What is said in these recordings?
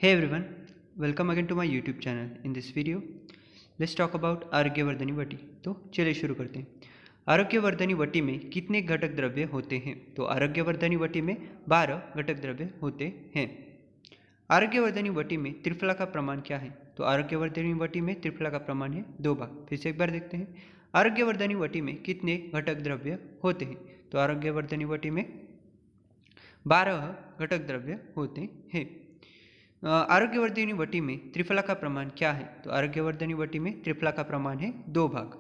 Hey everyone, welcome again to my YouTube channel. In this video, let's talk about आरोग्यवर्धनी वटी। तो चलिए शुरू करते हैं। आरोग्यवर्धनी वटी में कितने घटक द्रव्य होते हैं? तो आरोग्यवर्धनी वटी में 12 घटक द्रव्य होते हैं। आरोग्यवर्धनी वटी में त्रिफला का प्रमाण क्या है? तो आरोग्यवर्धनी वटी में त्रिफला का प्रमाण है 2 भाग। फिर से एक बार देखते हैं। आरोग्यवर्धनी वटी में कितने घटक द्रव्य होते हैं? तो आरोग्यवर्धनी वटी में 12 घटक द्रव्य होते हैं। आरोग्यवर्धनी वटी में त्रिफला का प्रमाण क्या है? तो आरोग्यवर्धनी वटी में त्रिफला का प्रमाण है 2 भाग।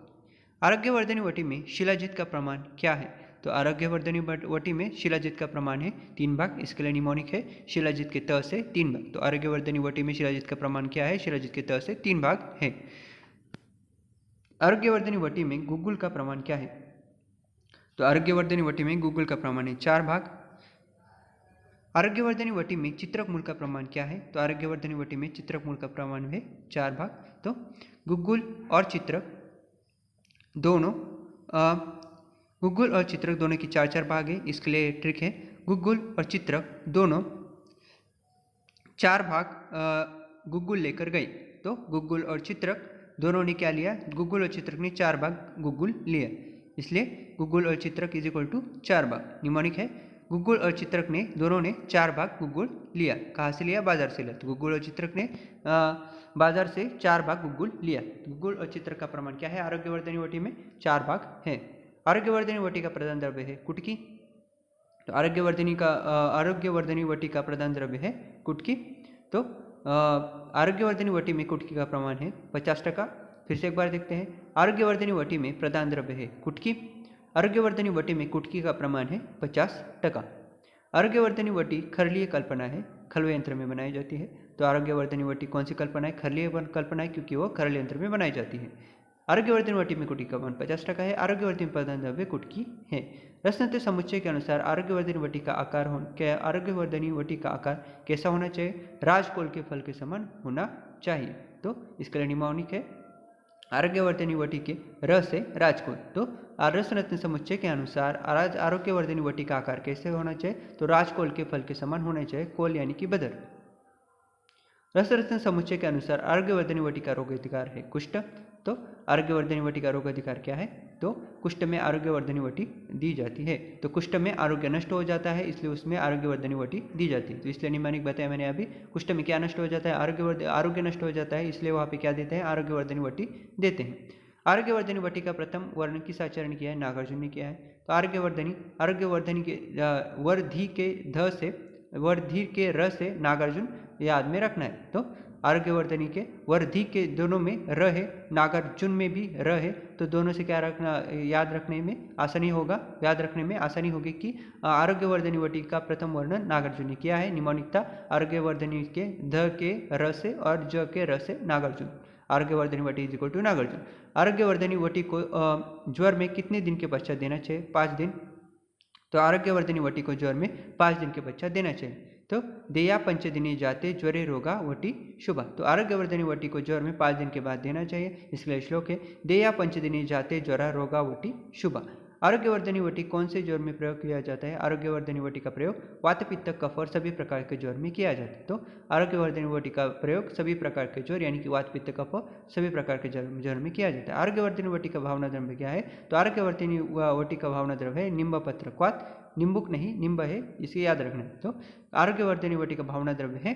आरोग्यवर्धनी वटी में शिलाजीत का प्रमाण क्या है? तो आरोग्यवर्धनी वटी में शिलाजीत का प्रमाण है 3 भाग। इसके लिए निमोनिक है शिलाजीत के त से 3 भाग। तो आरोग्यवर्धनी वटी में शिलाजीत का प्रमाण क्या है? शिलाजीत के त से 3 भाग है। आरोग्यवर्धनी वटी में गुग्गुल का प्रमाण क्या है? तो आरोग्यवर्धनी वटी में गुग्गुल का प्रमाण है 4 भाग। आरोग्यवर्धनी वटी में चित्रक मूल का प्रमाण क्या है? तो आरोग्यवर्धनी वटी में चित्रक मूल का प्रमाण है 4 भाग। तो गुग्गुल और चित्रक दोनों की 4-4 भाग है। इसके लिए ट्रिक है, गुग्गुल और चित्रक दोनों 4 भाग गुग्गुल लेकर गए। तो गुग्गुल और चित्रक दोनों ने क्या लिया? गुग्गुल और चित्रक ने 4 भाग गुग्गुल लिया, इसलिए गुग्गुल और चित्रक इज इक्वल टू 4 भाग। निमोनिक है, गुग्गुल और चित्रक ने दोनों ने 4 भाग गुग्गुल लिया। कहाँ से लिया? बाजार से लिया। तो गुग्गुल और चित्रक ने बाजार से 4 भाग गुग्गुल लिया। गुग्गुल और चित्रक का प्रमाण क्या है? आरोग्यवर्धनी वटी में 4 भाग है। आरोग्यवर्धनी वटी का प्रधान द्रव्य है कुटकी। तो आरोग्यवर्धनी वटी का प्रधान द्रव्य है कुटकी। तो आरोग्यवर्धनी वटी में कुटकी का प्रमाण है 50%। फिर से एक बार देखते हैं। आरोग्यवर्धनी वटी में प्रधान द्रव्य है कुटकी। आरोग्यवर्धनी वटी में कुटकी का प्रमाण है 50%। आरोग्यवर्धनी वटी खरलीय कल्पना है, खलवे यंत्र में बनाई जाती है। तो आरोग्यवर्धनी वटी कौन सी कल्पना है? खरलीय कल्पना है, क्योंकि वो खरल यंत्र में बनाई जाती है। आरोग्यवर्धनी वटी में कुटकी का प्रमाण 50% है। आरोग्यवर्धनी प्रधान द्रव्य कुटकी है। रसनते समुच्चय के अनुसार आरोग्यवर्धनी वटी का आकार कैसा होना चाहिए? राजकोल के फल के समान होना चाहिए। तो इसके लिए निमोनिक है आरोग्यवर्धनी वटी के र से राजकोल। तो रसरत्न समुच्चय के अनुसार आरोग्यवर्धनी वटी का आकार कैसे होना चाहिए? तो राजकोल के फल के समान होना चाहिए। कोल यानी कि बदर। रसरत्न समुच्चय के अनुसार आरोग्यवर्धनी वटी का रोग अधिकार है कुष्ठ। तो आरोग्यवर्धनी वटी का रोग अधिकार क्या है? तो कुष्ठ में आरोग्यवर्धनी वटी दी जाती है। तो कुष्ठ में आरोग्य नष्ट हो जाता है, इसलिए उसमें आरोग्यवर्धनी वटी दी जाती है। तो इसलिए निम्नलिखित बताया मैंने अभी, कुष्ठ में क्या नष्ट हो जाता है? आरोग्य नष्ट हो जाता है, इसलिए वहाँ पे क्या देते हैं? आरोग्यवर्धनी वटी देते हैं। आरोग्यवर्धनी वटी का प्रथम वर्ण किस आचार्य ने किया है? नागार्जुन ने किया है। तो आरोग्यवर्धनी के वर्धी के र से नागार्जुन याद में रखना है। तो आरोग्यवर्धनी के वर्धी के दोनों में र है, नागार्जुन में भी र है। तो दोनों से क्या रखना? याद रखने में आसानी होगी कि आरोग्यवर्धनी वटी का प्रथम वर्ण नागार्जुन ने किया है। निमोनिकता आरोग्यवर्धनी के ध के र से और ज के र से नागार्जुन। आरोग्यवर्धनी वटी इज इक्वल टू नागार्जुन। आरोग्यवर्धनी वटी को ज्वर में कितने दिन के पश्चात देना चाहिए? 5 दिन। तो आरोग्यवर्धनी वटी को ज्वर में 5 दिन के पश्चात देना चाहिए। तो देया पंचदिनी जाते ज्वरे रोगा वटी शुभा। तो आरोग्यवर्धनी वटी को ज्वर में 5 दिन के बाद देना चाहिए। इसलिए श्लोक है, देया पंचदिनी जाते ज्वरा रोगा वटी शुभा। आरोग्यवर्धनी वटी कौन से ज्वर में प्रयोग किया जाता है? आरोग्यवर्धनी वटी का प्रयोग वात पित्त कफ और सभी प्रकार के ज्वर में किया जाता है। तो आरोग्यवर्धनी वटी का प्रयोग सभी प्रकार के ज्वर यानी कि वात पित्त कफ सभी प्रकार के ज्वर में किया जाता है। आरोग्यवर्धनी वटी का भावना द्रव्य क्या है? तो आरोग्यवर्धनी वटी का भावना द्रव्य है निम्ब पत्र क्वात। निम्बुक नहीं, निम्ब है, इसे याद रखना है। तो आरोग्यवर्धनी वटी का भावना द्रव्य है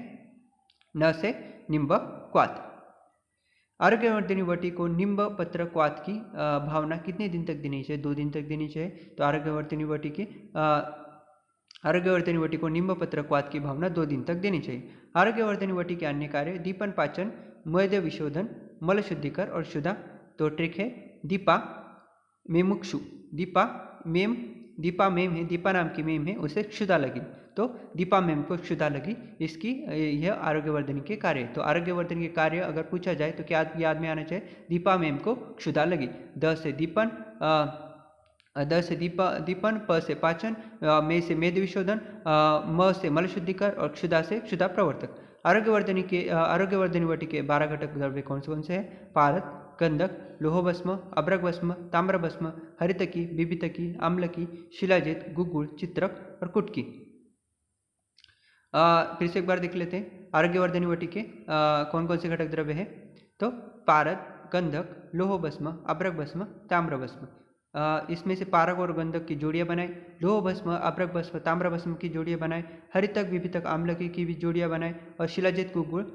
न से निम्ब क्वात। आरोग्यवर्धनी वटी को निम्ब पत्र क्वात की भावना कितने दिन तक देनी चाहिए? 2 दिन तक देनी चाहिए। तो आरोग्यवर्धनी वटी को निम्ब पत्र क्वात की भावना 2 दिन तक देनी चाहिए। आरोग्यवर्धनी वटी के अन्य कार्य दीपन पाचन, मैद विशोधन, मल शुद्धिकर और शुदा। तो ट्रिक है, दीपा मेमुक्षु। दीपा मेम है, दीपा नाम की मेम है, उसे क्षुधा लगी। तो दीपा मेम को क्षुधा लगी, इसकी यह आरोग्यवर्धनी के कार्य। तो आरोग्यवर्धनी के कार्य अगर पूछा जाए तो क्या याद में आना चाहिए? दीपा मेम को क्षुधा लगी। द से दीपन, प से पाचन, मे से मेद विशोधन, म से मल शुद्धिकर और क्षुधा से क्षुधा प्रवर्तक। आरोग्यवर्धनी वटी के 12 घटक द्रव्य कौन से हैं? पारद, गंधक, लोहभस्म, अभ्रकभस्म, ताम्रभस्म, हरितकी, बिबितकी, आम्लकी, शिलाजित, गुग्गुल, चित्रक और कुटकी। फिर से एक बार देख लेते हैं आरोग्यवर्धनी वटी के कौन कौन से घटक द्रव्य है। तो पारद, गंधक, लोह भस्म, अभ्रक भस्म, ताम्र भस्म। इसमें से पारक और गंधक की जोड़ियां बनाए, लोह भस्म, अभ्रक भस्म, ताम्र भस्म की जोड़ियां बनाए, हरितक विभितक आम्लकी की भी जोड़ियां बनाए, और शिलाजित गुगुल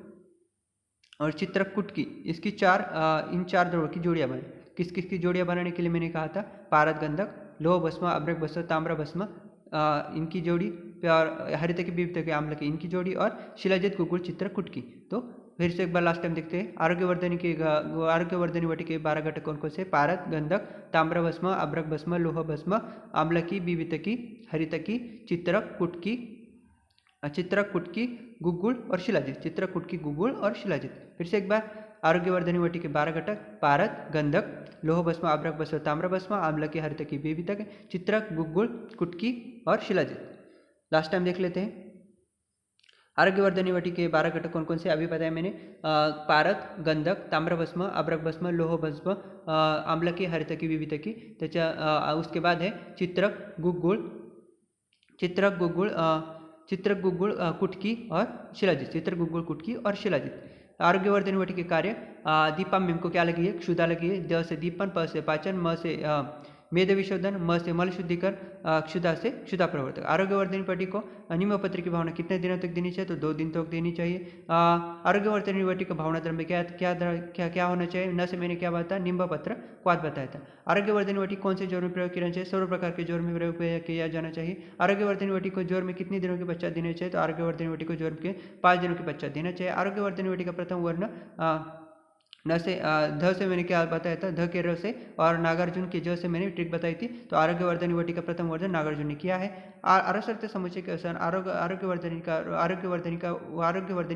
और चित्रक कुटकी इसकी इन चार द्रव्यों की जोड़ियां बनाए। किस किस की जोड़ियां बनाने के लिए मैंने कहा था, पारद गंधक, लोह भस्म, अभ्रक भस्म, ताम्र भस्म इनकी जोड़ी, और हरित की विविध के आम्ल की इनकी जोड़ी, और शिलाजित गुगुल चित्र कुटकी। तो फिर से एक बार लास्ट टाइम देखते हैं आरोग्यवर्धनी वटी के 12 घटक कौन कौन से, पारद, गंधक, ताम्र भस्म, अभ्रक भस्म, लोह भस्म, आम्ल की, विविध की, हरित की, चित्रक कुटकी, गुगुल और शिलाजित, चित्रक कुटकी, गुगुल और शिलाजित। फिर से एक बार आरोग्यवर्धनी वटी के 12 घटक, पारद, गंधक, लोह भस्म, अभ्रक भस्म, ताम्र भस्म, आम्ल की, हरित की, विविधक, चित्रक, गुगुल, कुटकी और शिलाजित। लास्ट टाइम देख लेते हैं आरोग्यवर्धनी वटी के 12 घटक कौन कौन से, अभी बताया मैंने, पारद, गंधक, ताम्र भस्म, अभ्रक भस्म, लोह भस्म, आम्ल की, हरित की, विविध की। उसके बाद है चित्रक गुगुल कुटकी और शिलाजित, चित्रक गुगुल कुटकी और शिलाजित। आरोग्यवर्धनी वटी के कार्य, दीपम में को क्या लगी है, क्षुधा लगी है, द से दीपन, प से पाचन, म से मेद विशोधन, म से मल शुद्धिकरण, क्षुधा से क्षुधा प्रवर्तक। आरोग्यवर्धनी वटी को निम्नपत्र की भावना कितने दिनों तक देनी चाहिए, तो 2 दिन तक देनी चाहिए। आरोग्यवर्धनी वटी का भावना द्रव्य क्या क्या क्या क्या होना चाहिए, न से मैंने क्या बताया, निम्बपत्र क्वाद बताया था। आरोग्यवर्धनी वटी कौन से जोर में प्रयोग करना चाहिए, सर्व प्रकार के जोर में प्रयोग किया जाना चाहिए। आरोग्यवर्धनी वटी को जोर में कितने दिनों के पश्चात देना चाहिए, तो आरोग्यवर्धनी वटी को जोर के 5 दिनों के पश्चात देना चाहिए। आरोग्यवर्धनी वटी का प्रथम वर्ण न से ध से मैंने क्या बताया था, ध के र से, और नागार्जुन के ज से मैंने ट्रिक बताई थी। तो आरोग्यवर्धनी वटी का प्रथम वर्धन नागार्जुन ने किया है। आरसर्त समुच्चय के अनुसार आरोग्यवर्धनी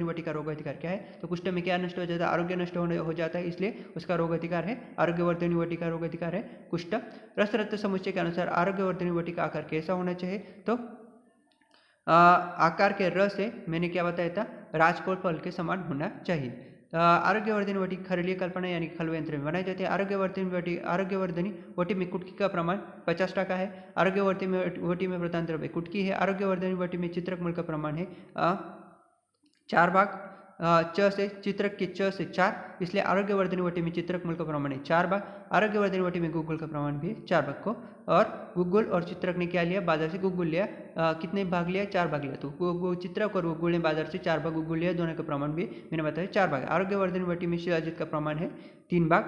वटी का रोग अधिकार क्या है, तो कुष्ठ में क्या नष्ट हो जाता है, आरोग्य नष्ट हो जाता है, इसलिए उसका रोग अधिकार है, आरोग्यवर्धनी वटी का रोग अधिकार है कुष्ठ। रसरक्त समुच्चय के अनुसार आरोग्यवर्धनी वटी का आकार कैसा होना चाहिए, तो आकार के र से मैंने क्या बताया था, राजकोट फल के समान होना चाहिए। आरोग्यवर्धनी वटी खरलीय कल्पना यानी खलवे यंत्र में बनाई जाती है। आरोग्यवर्धनी वटी में कुटकी का प्रमाण 50% है। आरोग्यवर्धनी वटी में प्रधान द्रव्य कुटकी है। आरोग्यवर्धनी वटी में चित्रक मूल का प्रमाण है 4 भाग, च से चित्रक के च से 4, इसलिए आरोग्यवर्धनी वटी में चित्रक मूल का प्रमाण है 4 भाग। आरोग्यवर्धनी वटी में गुगुल का प्रमाण भी 4 भाग को, और गुगुल और चित्रक ने क्या लिया, बाजार से गुगुल लिया, कितने भाग लिया, 4 भाग लिया। तो चित्रक और गुगुल ने बाजार से 4 भाग गुगुल लिया, दोनों का प्रमाण भी मैंने बताया 4 भाग। आरोग्यवर्धनी वटी में शिलाजित का प्रमाण है 3 भाग।